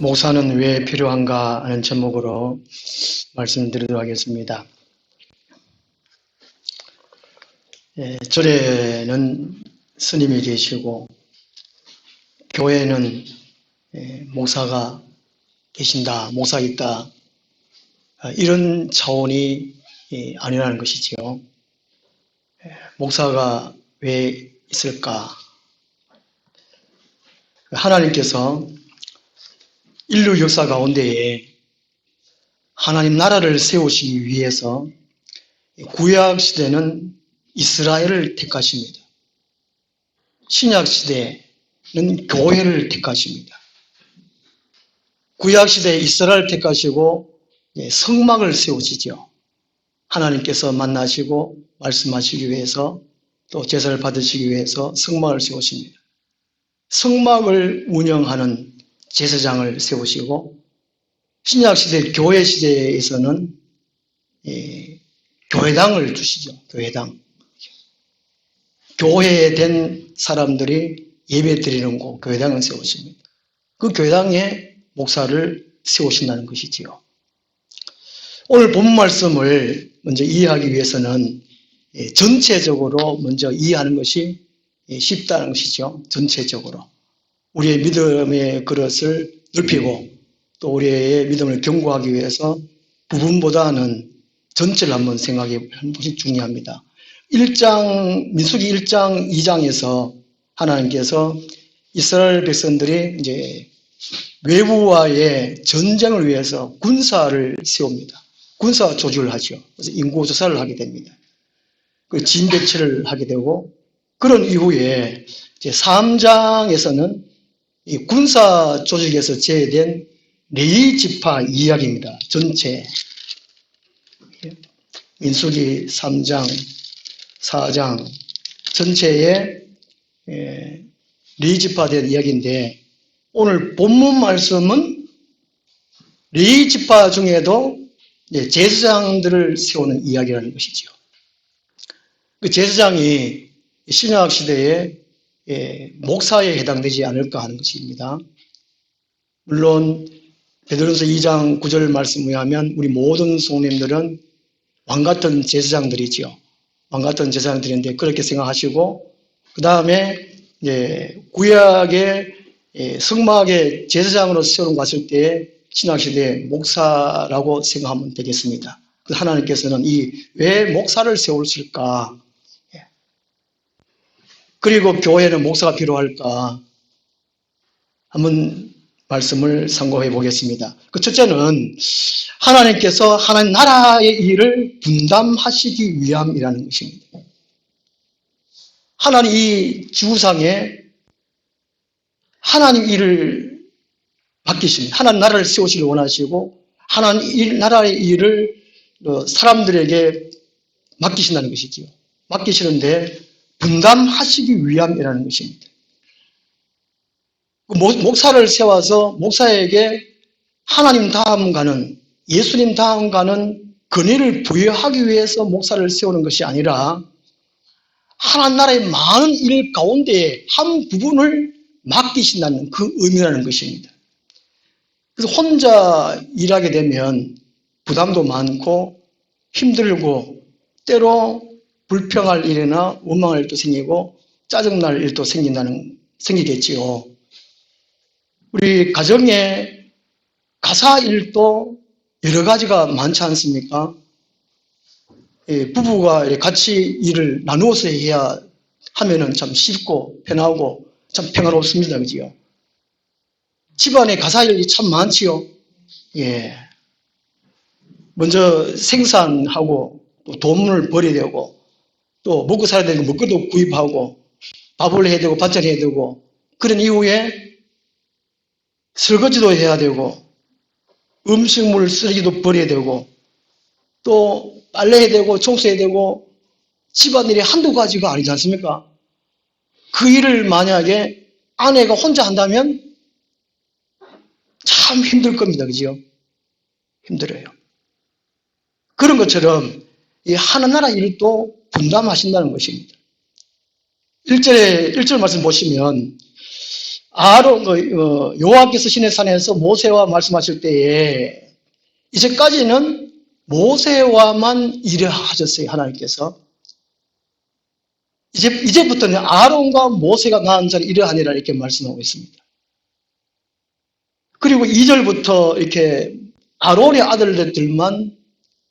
목사는 왜 필요한가 하는 제목으로 말씀드리도록 하겠습니다. 절에는 스님이 계시고 교회는 목사가 계신다, 목사 있다, 이런 차원이 아니라는 것이지요. 목사가 왜 있을까? 하나님께서 인류 역사 가운데에 하나님 나라를 세우시기 위해서 구약 시대는 이스라엘을 택하십니다. 신약 시대는 교회를 택하십니다. 구약 시대 이스라엘을 택하시고 성막을 세우시죠. 하나님께서 만나시고 말씀하시기 위해서 또 제사를 받으시기 위해서 성막을 세우십니다. 성막을 운영하는 제사장을 세우시고, 신약 시대 교회 시대에서는 교회당을 주시죠. 교회당. 교회된 사람들이 예배 드리는 곳, 교회당을 세우십니다. 그 교회당에 목사를 세우신다는 것이지요. 오늘 본문 말씀을 먼저 이해하기 위해서는 전체적으로 먼저 이해하는 것이 쉽다는 것이죠. 전체적으로. 우리의 믿음의 그릇을 넓히고 또 우리의 믿음을 견고하기 위해서 부분보다는 전체를 한번 생각해 보는 것이 중요합니다. 민수기 1장 2장에서 하나님께서 이스라엘 백성들이 이제 외부와의 전쟁을 위해서 군사를 세웁니다. 군사 조직을 하죠. 그래서 인구 조사를 하게 됩니다. 그 진 배치를 하게 되고, 그런 이후에 이제 3장에서는 이 군사 조직에서 제외된 레위 지파 이야기입니다. 전체. 민수기 3장, 4장 전체에 레위 지파에 대한 이야기인데, 오늘 본문 말씀은 레위 지파 중에도 제사장들을 세우는 이야기라는 것이죠. 그 제사장이 신약 시대에 목사에 해당되지 않을까 하는 것입니다. 물론 베드로전서 2장 9절 말씀에 의하면 우리 모든 성도님들은 왕같은 제사장들이죠. 왕같은 제사장들인데 그렇게 생각하시고, 그 다음에 구약의 성막의 제사장으로 세우는 갔을 때 신약시대의 목사라고 생각하면 되겠습니다. 하나님께서는 왜 목사를 세우실까? 그리고 교회는 목사가 필요할까? 한번 말씀을 상고해 보겠습니다. 그 첫째는 하나님께서 하나님 나라의 일을 분담하시기 위함이라는 것입니다. 하나님 이 지구상에 하나님 일을 맡기십니다. 하나님 나라를 세우시길 원하시고 하나님 나라의 일을 사람들에게 맡기신다는 것이지요. 맡기시는데 분담하시기 위함이라는 것입니다. 목사를 세워서 목사에게 하나님 다음 가는, 예수님 다음 가는 권위를 부여하기 위해서 목사를 세우는 것이 아니라 하나님 나라의 많은 일 가운데 한 부분을 맡기신다는 그 의미라는 것입니다. 그래서 혼자 일하게 되면 부담도 많고 힘들고 때로 불평할 일이나 원망할 일도 생기고 짜증날 일도 생기겠지요. 우리 가정에 가사 일도 여러 가지가 많지 않습니까? 부부가 같이 일을 나누어서 해야 하면은 참 쉽고 편하고 참 평화롭습니다. 그지요? 집안에 가사 일이 참 많지요. 예. 먼저 생산하고 또 돈을 벌여야 되고 또 먹고 살아야 되는 먹거리도 구입하고 밥을 해야 되고 반찬 해야 되고, 그런 이후에 설거지도 해야 되고 음식물 쓰레기도 버려야 되고 또 빨래해야 되고 청소해야 되고 집안일이 한두 가지가 아니지 않습니까? 그 일을 만약에 아내가 혼자 한다면 참 힘들 겁니다. 그죠? 힘들어요. 그런 것처럼 이 하나나라 일도 분담하신다는 것입니다. 1절 말씀 보시면 아론, 여호와께서 시내 산에서 모세와 말씀하실 때에 이제까지는 모세와만 일을 하셨어요, 하나님께서. 이제부터는 아론과 모세가 나은 자를 일을 하니라 이렇게 말씀하고 있습니다. 그리고 2절부터 이렇게 아론의 아들들만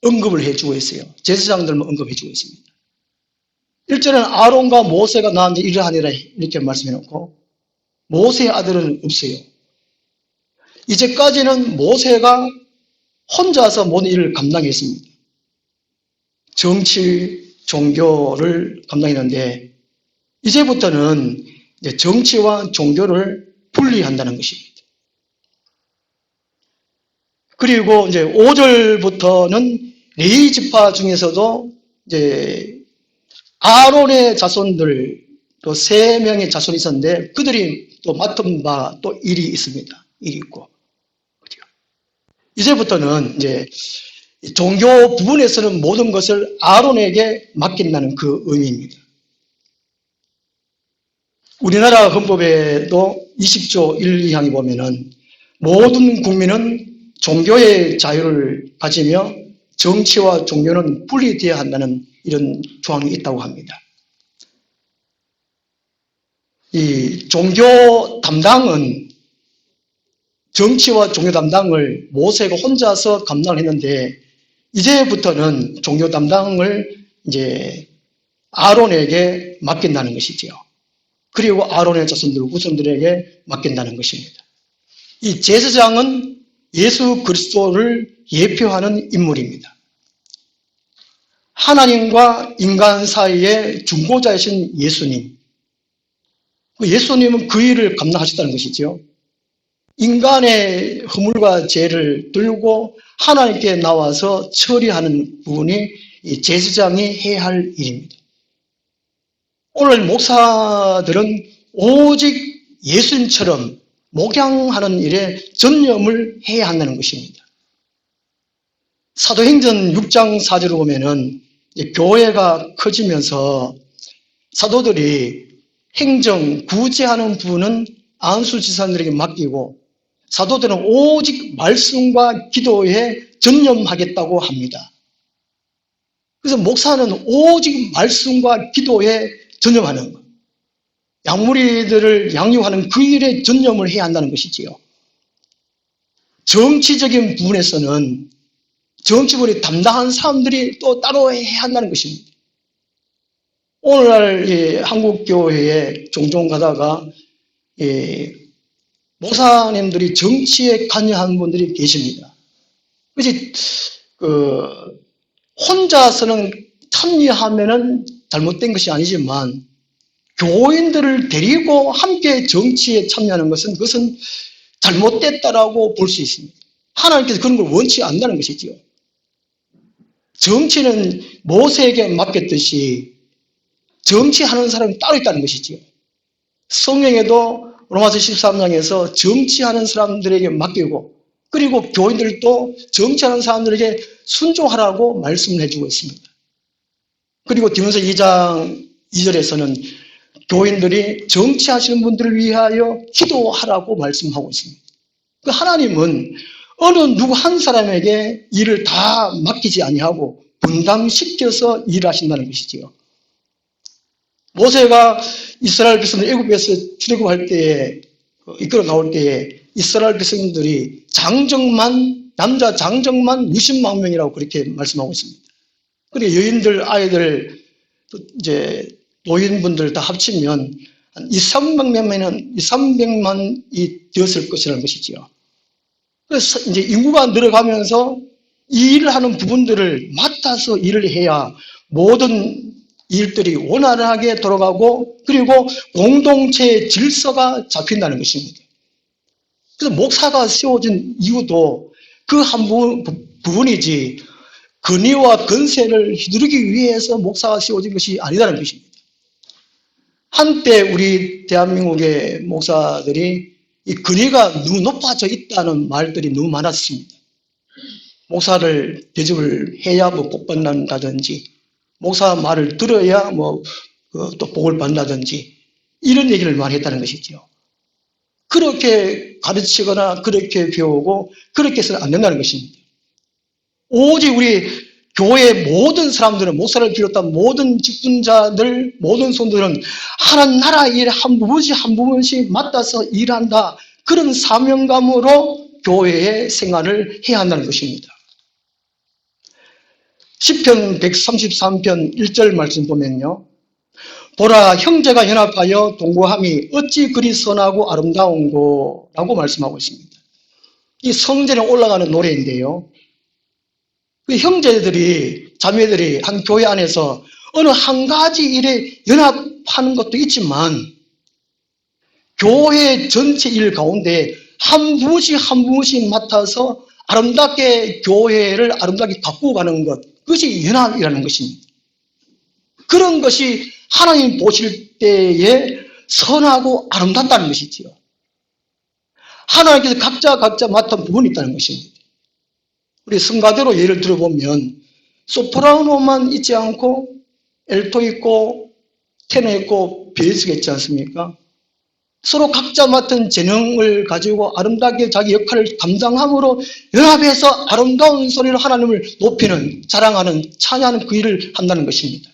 언급을 해주고 있어요. 제사장들만 언급해주고 있습니다. 1절에는 아론과 모세가 나한테 일을 하니라 이렇게 말씀해놓고 모세의 아들은 없어요. 이제까지는 모세가 혼자서 모든 일을 감당했습니다. 정치, 종교를 감당했는데 이제부터는 이제 정치와 종교를 분리한다는 것입니다. 그리고 이제 5절부터는 레위 지파 중에서도 이제 아론의 자손들 또 3명의 자손이 있었는데 그들이 또 맡은 바 또 일이 있습니다. 일이 있고. 이제부터는 이제 종교 부분에서는 모든 것을 아론에게 맡긴다는 그 의미입니다. 우리나라 헌법에도 20조 1, 2항에 보면은 모든 국민은 종교의 자유를 가지며 정치와 종교는 분리되어야 한다는 이런 조항이 있다고 합니다. 이 종교 담당은 정치와 종교 담당을 모세가 혼자서 감당을 했는데 이제부터는 종교 담당을 이제 아론에게 맡긴다는 것이지요. 그리고 아론의 자손들, 후손들에게 맡긴다는 것입니다. 이 제사장은 예수 그리스도를 예표하는 인물입니다. 하나님과 인간 사이의 중보자이신 예수님. 예수님은 그 일을 감당하셨다는 것이죠. 인간의 허물과 죄를 들고 하나님께 나와서 처리하는 부분이 이 제사장이 해야 할 일입니다. 오늘 목사들은 오직 예수님처럼 목양하는 일에 전념을 해야 한다는 것입니다. 사도행전 6장 4절을 보면은 교회가 커지면서 사도들이 행정, 구제하는 부분은 안수지사들에게 맡기고 사도들은 오직 말씀과 기도에 전념하겠다고 합니다. 그래서 목사는 오직 말씀과 기도에 전념하는 것. 양무리들을 양육하는 그 일에 전념을 해야 한다는 것이지요. 정치적인 부분에서는 정치부를 담당한 사람들이 또 따로 해야 한다는 것입니다. 오늘날 한국교회에 종종 가다가 목사님들이 정치에 관여하는 분들이 계십니다. 그래서 혼자서는 참여하면은 잘못된 것이 아니지만 교인들을 데리고 함께 정치에 참여하는 그것은 잘못됐다라고 볼 수 있습니다. 하나님께서 그런 걸 원치 않는다는 것이지요. 정치는 모세에게 맡겼듯이 정치하는 사람이 따로 있다는 것이지요. 성경에도 로마서 13장에서 정치하는 사람들에게 맡기고 그리고 교인들도 정치하는 사람들에게 순종하라고 말씀을 해주고 있습니다. 그리고 디모데 2장 2절에서는 교인들이 정치하시는 분들을 위하여 기도하라고 말씀하고 있습니다. 하나님은 어느 누구 한 사람에게 일을 다 맡기지 아니하고 분담시켜서 일하신다는 것이지요. 모세가 이스라엘 백성들 애굽에서 출애굽할 때에 이끌어 나올 때에 이스라엘 백성들이 남자 장정만 60만 명이라고 그렇게 말씀하고 있습니다. 그리고 여인들, 아이들, 이제 노인분들 다 합치면 한 300만이 되었을 것이라는 것이지요. 그래서 이제 인구가 늘어가면서 이 일을 하는 부분들을 맡아서 일을 해야 모든 일들이 원활하게 돌아가고 그리고 공동체의 질서가 잡힌다는 것입니다. 그래서 목사가 세워진 이유도 그 한 부분이지 권위와 건세를 휘두르기 위해서 목사가 세워진 것이 아니라는 것입니다. 한때 우리 대한민국의 목사들이 이 권위가 너무 높아져 있다는 말들이 너무 많았습니다. 목사를 대접을 해야 복 받는다든지 목사 말을 들어야 또 복을 받는다든지 이런 얘기를 많이 했다는 것이죠. 그렇게 가르치거나 그렇게 배우고 그렇게 해서는 안 된다는 것입니다. 오직 우리 교회 모든 사람들은, 목사를 비롯한 모든 직분자들, 모든 성도들은 하나님 나라 일 한 부분씩 맡아서 일한다. 그런 사명감으로 교회의 생활을 해야 한다는 것입니다. 시편 133편 1절 말씀 보면요. 보라, 형제가 연합하여 동거함이 어찌 그리 선하고 아름다운고 라고 말씀하고 있습니다. 이 성전에 올라가는 노래인데요. 그 형제들이, 자매들이 한 교회 안에서 어느 한 가지 일에 연합하는 것도 있지만 교회 전체 일 가운데 한 부분씩 맡아서 아름답게 교회를 아름답게 가꾸어 가는 것, 그것이 연합이라는 것입니다. 그런 것이 하나님 보실 때에 선하고 아름답다는 것이지요. 하나님께서 각자 맡은 부분이 있다는 것입니다. 우리 성가대로 예를 들어보면 소프라노만 있지 않고 엘토 있고 테너 있고 베이스가 있지 않습니까? 서로 각자 맡은 재능을 가지고 아름답게 자기 역할을 감당함으로 연합해서 아름다운 소리로 하나님을 높이는, 자랑하는, 찬양하는 그 일을 한다는 것입니다.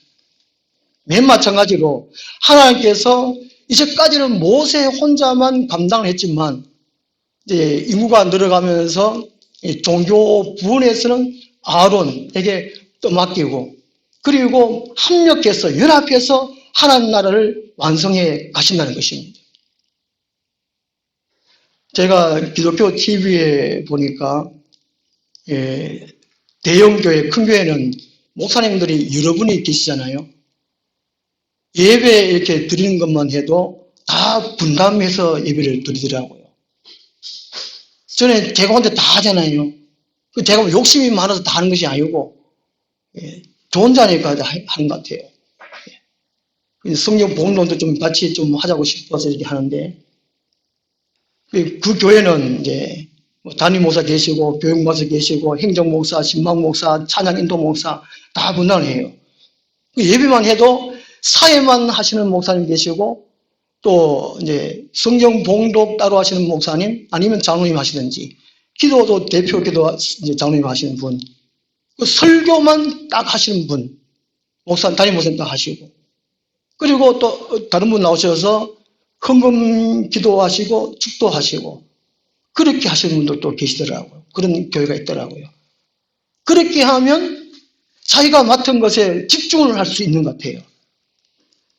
맨 마찬가지로 하나님께서 이제까지는 모세 혼자만 감당을 했지만 이제 인구가 늘어가면서 종교 부분에서는 아론에게 또 맡기고, 그리고 합력해서 연합해서 하나님 나라를 완성해 가신다는 것입니다. 제가 기독교 TV에 보니까 대형교회, 큰 교회는 목사님들이 여러 분이 계시잖아요. 예배 이렇게 드리는 것만 해도 다 분담해서 예배를 드리더라고요. 저는 제가 혼자 다 하잖아요. 제가 욕심이 많아서 다 하는 것이 아니고 저 혼자니까 하는 것 같아요. 성경 봉독도 좀 같이 좀 하자고 싶어서 이렇게 하는데, 그 교회는 이제 담임 목사 계시고 교육 목사 계시고 행정 목사, 신방 목사, 찬양 인도 목사 다 분담을 해요. 예배만 해도 사회만 하시는 목사님 계시고, 또 이제 성경 봉독 따로 하시는 목사님, 아니면 장로님 하시든지, 기도도 대표 기도 이제 장로님 하시는 분, 설교만 딱 하시는 분, 목사, 담임 목사님 딱 하시고, 그리고 또 다른 분 나오셔서 헌금 기도하시고 축도하시고 그렇게 하시는 분들도 계시더라고요. 그런 교회가 있더라고요. 그렇게 하면 자기가 맡은 것에 집중을 할 수 있는 것 같아요.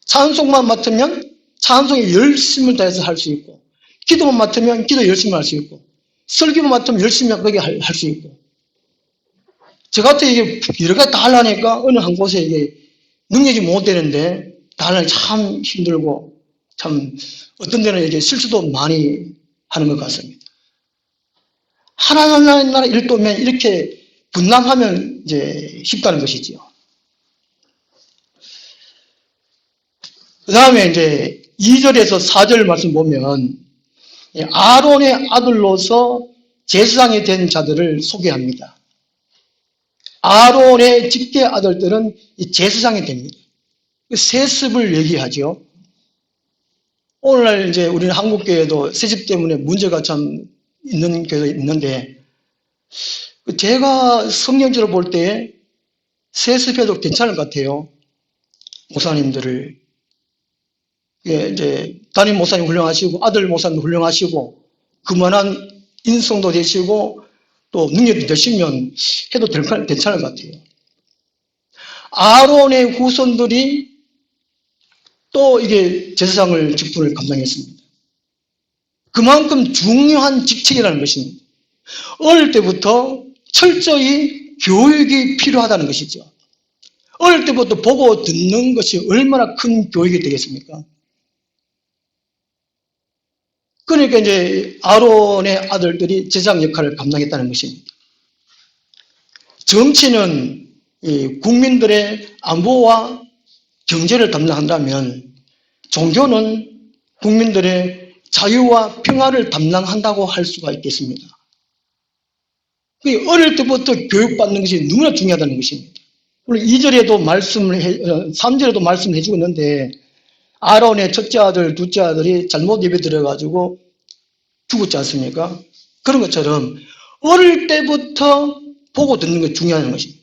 찬송만 맡으면 찬송에 열심을 다해서 할 수 있고, 기도만 맡으면 기도 열심히 할 수 있고, 설교만 맡으면 열심히 거기 할 수 있고. 저 같은 이게 여러 가지 다 하려니까 어느 한 곳에 이게 능력이 못 되는데 다 하려니 참 힘들고, 참 어떤 데는 이게 실수도 많이 하는 것 같습니다. 하나님 나라 일도면 이렇게 분담하면 이제 쉽다는 것이지요. 그 다음에 이제 2절에서 4절 말씀 보면 아론의 아들로서 제사장이 된 자들을 소개합니다. 아론의 직계 아들들은 제사장이 됩니다. 세습을 얘기하죠. 오늘날 이제 우리는 한국교회도 세습 때문에 문제가 참 있는 교회도 있는데, 제가 성경적으로 볼 때 세습해도 괜찮을 것 같아요. 목사님들을. 이제 담임 목사님 훌륭하시고 아들 목사님 훌륭하시고 그만한 인성도 되시고 또 능력도 되시면 해도 괜찮을 것 같아요. 아론의 후손들이 또 이게 제사장을 직분을 감당했습니다. 그만큼 중요한 직책이라는 것입니다. 어릴 때부터 철저히 교육이 필요하다는 것이죠. 어릴 때부터 보고 듣는 것이 얼마나 큰 교육이 되겠습니까? 그러니까 이제 아론의 아들들이 제사장 역할을 감당했다는 것입니다. 정치는 국민들의 안보와 경제를 담당한다면 종교는 국민들의 자유와 평화를 담당한다고 할 수가 있겠습니다. 어릴 때부터 교육받는 것이 너무나 중요하다는 것입니다. 물론 2절에도 3절에도 말씀을 해주고 있는데, 아론의 첫째 아들, 둘째 아들이 잘못 예배 들어가지고 죽었지 않습니까? 그런 것처럼 어릴 때부터 보고 듣는 게 중요한 것입니다.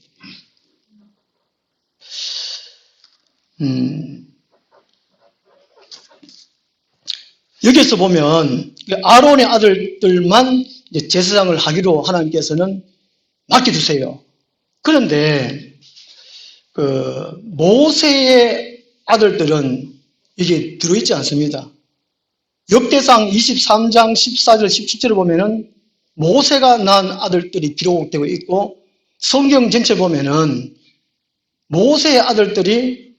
여기서 보면 아론의 아들들만 제사장을 하기로 하나님께서는 맡겨주세요. 그런데 그 모세의 아들들은 이게 들어있지 않습니다. 역대상 23장 14절 17절을 보면은 모세가 낳은 아들들이 기록되고 있고, 성경 전체 보면은 모세의 아들들이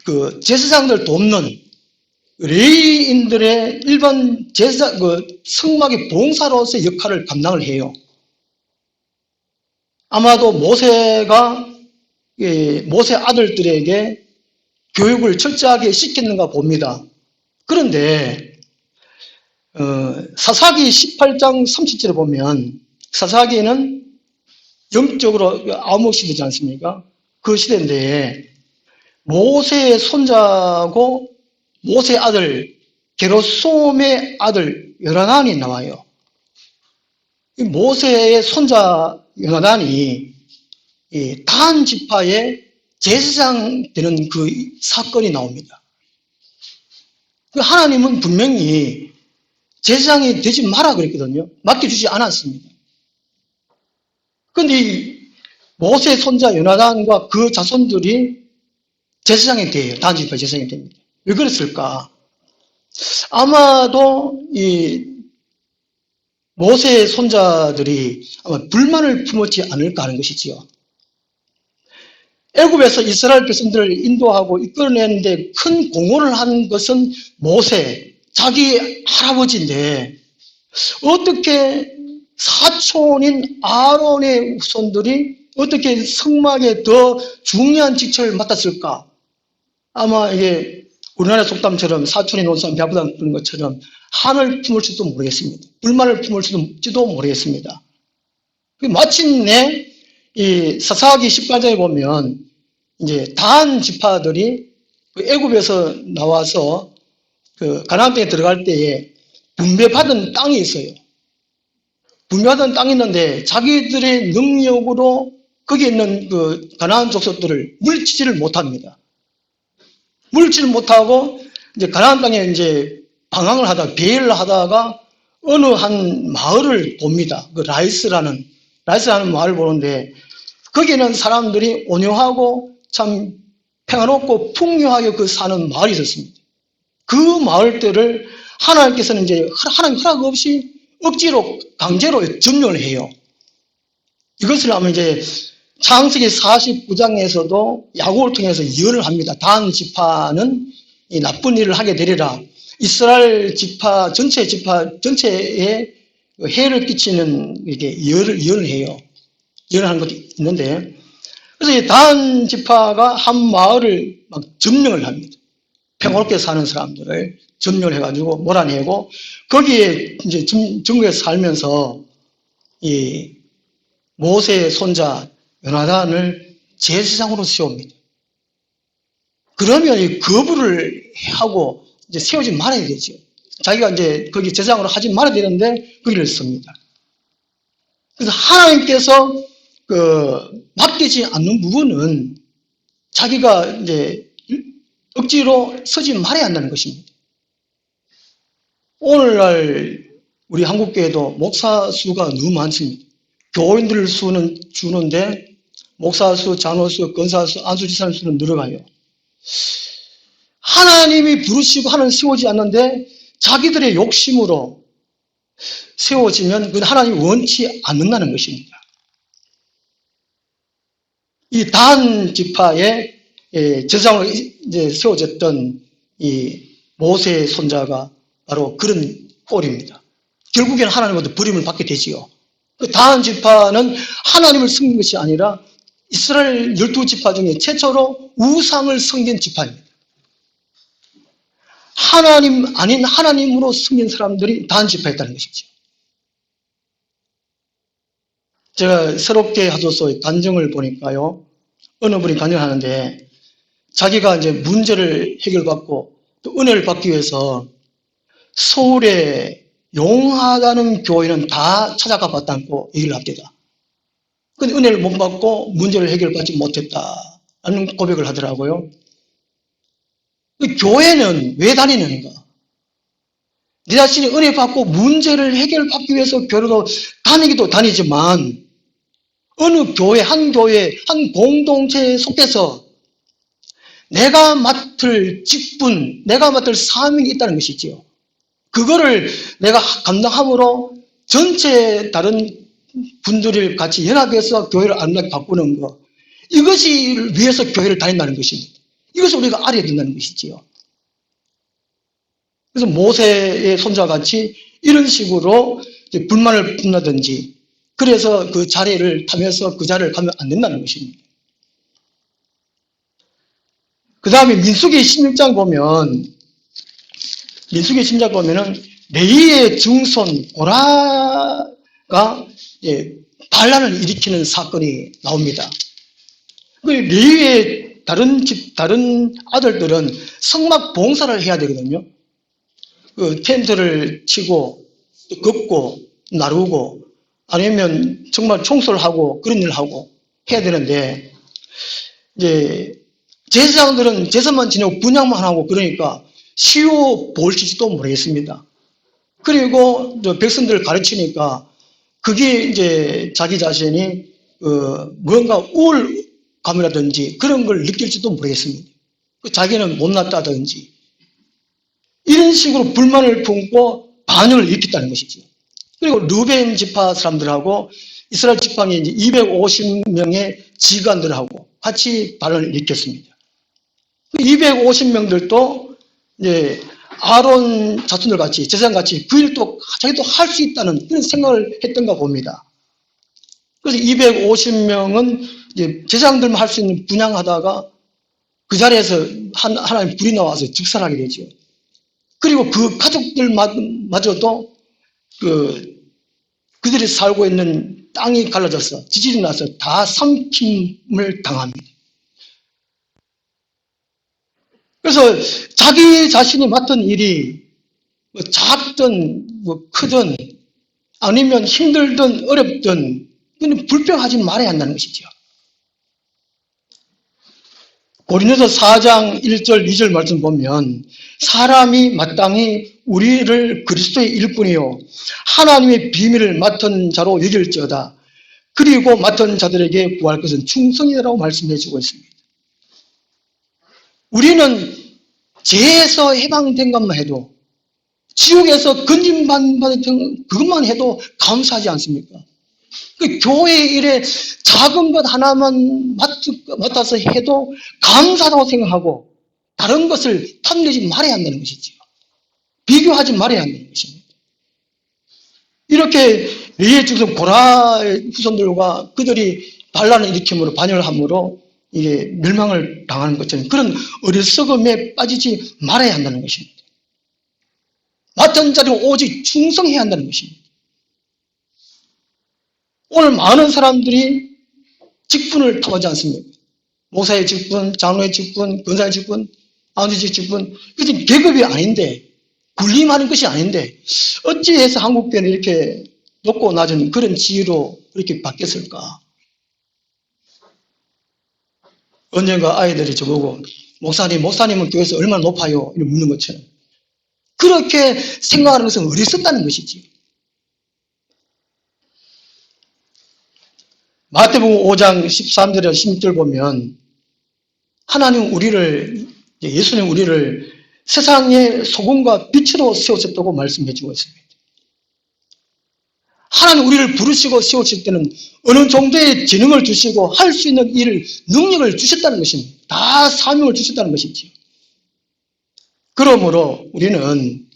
그 제사장들 돕는 레위인들의 일반 제사 성막의 봉사로서의 역할을 감당을 해요. 아마도 모세가 모세 아들들에게 교육을 철저하게 시켰는가 봅니다. 그런데 사사기 18장 30절에 보면 사사기는 영적으로 암흑 시대지 않습니까? 그 시대인데 모세의 손자고 모세의 아들 게르솜의 아들 요나단이 나와요. 모세의 손자 요나단이 단 지파의 제사장 되는 그 사건이 나옵니다. 하나님은 분명히 제사장이 되지 마라 그랬거든요. 맡겨주지 않았습니다. 그런데 모세의 손자 요나단과 그 자손들이 제사장이 돼요. 단 지파 제사장이 됩니다. 왜 그랬을까? 아마도 이 모세의 손자들이 아마 불만을 품었지 않을까 하는 것이지요. 애굽에서 이스라엘 백성들을 인도하고 이끌어내는데 큰 공헌을 한 것은 모세, 자기 할아버지인데 어떻게 사촌인 아론의 후손들이 어떻게 성막에 더 중요한 직책을 맡았을까? 아마 이게 우리나라 속담처럼 사촌이 논 사람 배부다 그런 것처럼 한을 품을지도 모르겠습니다. 불만을 품을지도 모르겠습니다. 마침내 이 사사기 18장에 보면 이제 단 지파들이 애굽에서 나와서 그 가나안 땅에 들어갈 때에 분배받은 땅이 있어요. 분배받은 땅이 있는데 자기들의 능력으로 거기에 있는 그 가나안 족속들을 물리치지를 못합니다. 물리치를 못하고 이제 가나안 땅에 이제 방황을 하다가 배회를 하다가 어느 한 마을을 봅니다. 그 라이스라는 마을을 보는데 거기는 사람들이 온유하고 참 평화롭고 풍요하게 그 사는 마을이 있었습니다. 그 마을들을 하나님께서는 이제 하나님 허락 없이 억지로 강제로 점령을 해요. 이것을 하면 이제 창세기 49장에서도 야곱을 통해서 예언을 합니다. 단 지파는 이 나쁜 일을 하게 되리라. 이스라엘 지파 전체에 해를 끼치는 이렇게 예언을 해요. 예언하는 것도 있는데, 그래서 이 단 지파가 한 마을을 막 점령을 합니다. 평화롭게 사는 사람들을 점령을 해가지고 몰아내고 거기에 이제 정부에 살면서 이 모세의 손자 요나단을 제사장으로 세웁니다. 그러면 이 거부를 하고 이제 세우지 말아야 되죠. 자기가 이제 거기 제사장으로 하지 말아야 되는데 거기를 씁니다. 그래서 하나님께서 맡기지 않는 부분은 자기가 이제 억지로 서지 말아야 한다는 것입니다. 오늘날 우리 한국교회도 목사 수가 너무 많습니다. 교인들 수는 주는데 목사 수, 장로 수, 권사 수, 안수지사님 수는 늘어가요. 하나님이 부르시고 하나님 세우지 않는데 자기들의 욕심으로 세워지면 그건 하나님이 원치 않는다는 것입니다. 이 단 지파의 제사장으로 이제 세워졌던 이 모세의 손자가 바로 그런 꼴입니다. 결국에는 하나님한테 버림을 받게 되지요. 단 지파는 하나님을 섬긴 것이 아니라 이스라엘 12지파 중에 최초로 우상을 섬긴 지파입니다. 하나님 아닌 하나님으로 섬긴 사람들이 단 지파였다는 것이죠. 제가 새롭게 하도서 단정을 보니까요, 어느 분이 단정하는데 자기가 이제 문제를 해결받고 또 은혜를 받기 위해서 서울에 용하다는 교회는 다 찾아가 봤다고 얘기를 합니다. 근데 은혜를 못 받고 문제를 해결받지 못했다는 고백을 하더라고요. 교회는 왜 다니는가? 네 자신이 은혜 받고 문제를 해결받기 위해서 교회도 다니기도 다니지만 어느 교회, 한 공동체에 속해서 내가 맡을 직분, 내가 맡을 사명이 있다는 것이지요. 그거를 내가 감당함으로 전체 다른 분들을 같이 연합해서 교회를 아름답게 바꾸는 것. 이것이 위해서 교회를 다닌다는 것입니다. 이것을 우리가 알아야 된다는 것이지요. 그래서 모세의 손자같이 이런 식으로 불만을 품나든지 그래서 그 자리를 타면서 그 자리를 가면 안 된다는 것입니다. 그 다음에 민수기 16장 보면은 레위의 증손 고라가 반란을 일으키는 사건이 나옵니다. 레위의 다른 아들들은 성막 봉사를 해야 되거든요. 그 텐트를 치고 걷고 나르고 아니면 정말 청소를 하고 그런 일을 하고 해야 되는데 이제 제사장들은 제사만 지내고 분향만 하고 그러니까 시효 볼지도 모르겠습니다. 그리고 백성들을 가르치니까 그게 이제 자기 자신이 뭔가 우울감이라든지 그런 걸 느낄지도 모르겠습니다. 자기는 못났다든지 이런 식으로 불만을 품고 반역을 일으켰다는 것이죠. 그리고 루벤 지파 사람들하고 이스라엘 지팡이 이제 250명의 지관들하고 같이 반란을 일으켰습니다. 250명들도 이제 아론 자손들 같이 제사장 같이 그 일도 자기도 할 수 있다는 그런 생각을 했던가 봅니다. 그래서 250명은 이제 제사장들만 할 수 있는 분향하다가 그 자리에서 하나님 불이 나와서 즉살하게 되죠. 그리고 그 가족들마저도 그들이 살고 있는 땅이 갈라져서 지진이 나서 다 삼킴을 당합니다. 그래서 자기 자신이 맡은 일이 작든 크든 아니면 힘들든 어렵든 불평하지 말아야 한다는 것이죠. 고린도서 4장 1절 2절 말씀 보면 사람이 마땅히 우리를 그리스도의 일꾼이요 하나님의 비밀을 맡은 자로 여길지어다. 그리고 맡은 자들에게 구할 것은 충성이라고 말씀해 주고 있습니다. 우리는 죄에서 해방된 것만 해도 지옥에서 건진받은 그것만 해도 감사하지 않습니까? 그 교회 일에 작은 것 하나만 맡아서 해도 감사하다고 생각하고 다른 것을 탐내지 말아야 한다는 것이죠. 비교하지 말아야 한다는 것입니다. 이렇게 레위의 증손 고라의 후손들과 그들이 반란을 일으킴으로 반역을 함으로 이게 멸망을 당하는 것처럼 그런 어리석음에 빠지지 말아야 한다는 것입니다. 맡은 자를 오직 충성해야 한다는 것입니다. 오늘 많은 사람들이 직분을 탐하지 않습니까? 목사의 직분, 장로의 직분, 권사의 직분, 아버지의 직분, 그것은 계급이 아닌데 군림하는 것이 아닌데 어찌해서 한국교회는 이렇게 높고 낮은 그런 지위로 이렇게 바뀌었을까? 언젠가 아이들이 저보고 목사님은 교회에서 얼마나 높아요? 이렇게 묻는 것처럼 그렇게 생각하는 것은 어리석다는 것이지. 마태복음 5장 13절에서 16절 보면 예수님 우리를 세상의 소금과 빛으로 세우셨다고 말씀해 주고 있습니다. 하나님 우리를 부르시고 세우실 때는 어느 정도의 지능을 주시고 할 수 있는 일을 능력을 주셨다는 것입니다. 다 사명을 주셨다는 것이죠. 그러므로 우리는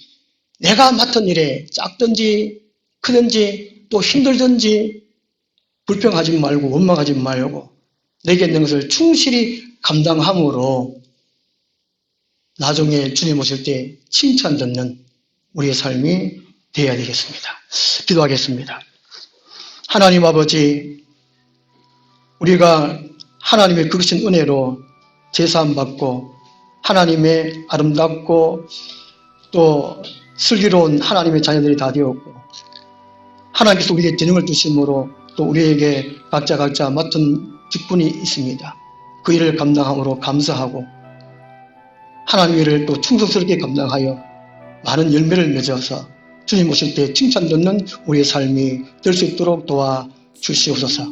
내가 맡은 일에 작든지 크든지 또 힘들든지 불평하지 말고 원망하지 말고 내게 있는 것을 충실히 감당함으로 나중에 주님 오실 때 칭찬 듣는 우리의 삶이 되어야 되겠습니다. 기도하겠습니다. 하나님 아버지, 우리가 하나님의 크신 은혜로 제사함 받고 하나님의 아름답고 또 슬기로운 하나님의 자녀들이 다 되었고 하나님께서 우리에게 재능을 주심으로 또 우리에게 각자 맡은 직분이 있습니다. 그 일을 감당함으로 감사하고 하나님 일을 또 충성스럽게 감당하여 많은 열매를 맺어서 주님 오실 때 칭찬 듣는 우리의 삶이 될 수 있도록 도와주시옵소서.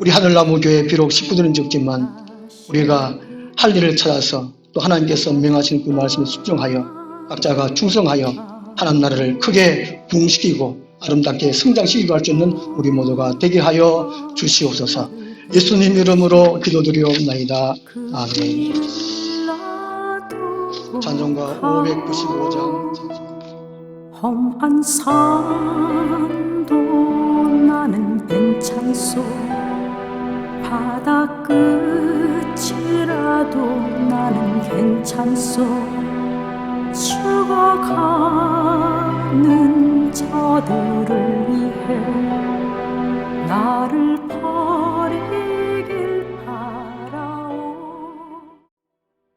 우리 하늘나무 교회 비록 식구들은 적지만 우리가 할 일을 찾아서 또 하나님께서 명하시는 그 말씀에 순종하여 각자가 충성하여 하나님 나라를 크게 부흥시키고 아름답게 성장시키고 할 수 있는 우리 모두가 되게 하여 주시옵소서. 예수님 이름으로 기도드리옵나이다. 아멘. 찬송가 595장. 험한 산도 나는 괜찮소 바다 끝이라도 나는 괜찮소 죽어가는 저들을 위해 나를